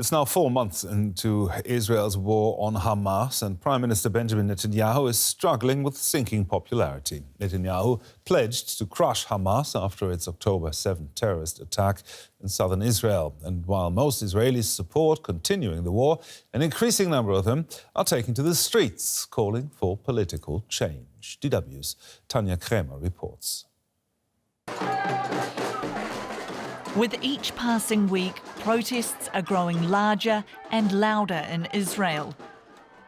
It's now 4 months into Israel's war on Hamas, and Prime Minister Benjamin Netanyahu is struggling with sinking popularity. Netanyahu pledged to crush Hamas after its October 7 terrorist attack in southern Israel. And while most Israelis support continuing the war, an increasing number of them are taking to the streets, calling for political change. DW's Tania Krämer reports. With each passing week, protests are growing larger and louder in Israel.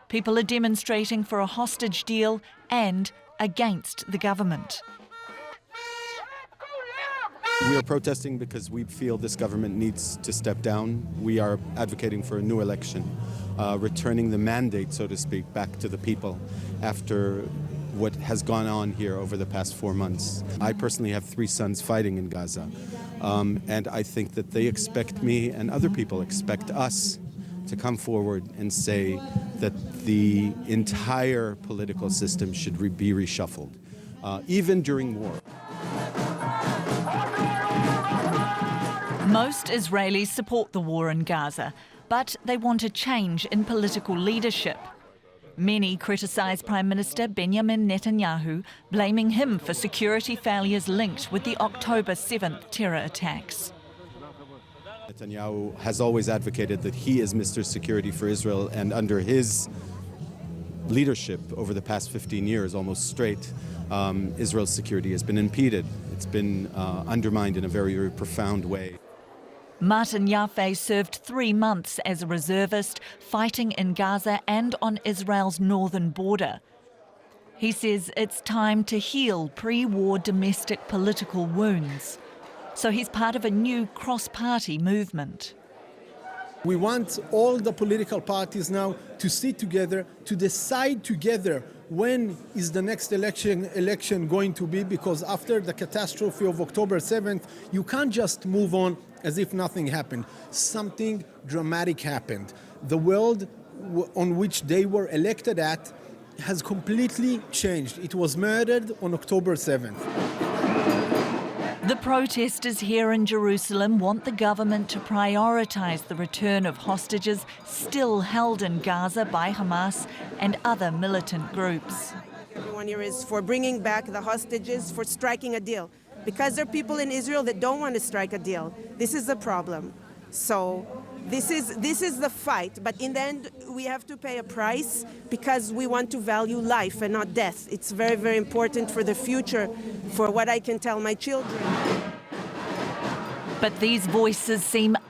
People are demonstrating for a hostage deal and against the government. We are protesting because we feel this government needs to step down. We are advocating for a new election, returning the mandate, so to speak, back to the people after what has gone on here over the past 4 months. I personally have 3 sons fighting in Gaza, and I think that they expect me and other people expect us to come forward and say that the entire political system should be reshuffled, even during war. Most Israelis support the war in Gaza, but they want a change in political leadership. Many criticise Prime Minister Benjamin Netanyahu, blaming him for security failures linked with the October 7th terror attacks. Netanyahu has always advocated that he is Mr. Security for Israel, and under his leadership over the past 15 years, almost straight, Israel's security has been impeded. It's been undermined in a very, very profound way. Martin Yaffe served 3 months as a reservist, fighting in Gaza and on Israel's northern border. He says it's time to heal pre-war domestic political wounds. So he's part of a new cross-party movement. We want all the political parties now to sit together, to decide together when is the next election going to be, because after the catastrophe of October 7th, you can't just move on as if nothing happened. Something dramatic happened. The world on which they were elected at has completely changed. It was murdered on October 7th. The protesters here in Jerusalem want the government to prioritise the return of hostages still held in Gaza by Hamas and other militant groups. Everyone here is for bringing back the hostages, for striking a deal. Because there are people in Israel that don't want to strike a deal. This is the problem. So this is the fight. But in the end, we have to pay a price because we want to value life and not death. It's very, very important for the future, for what I can tell my children. But these voices seem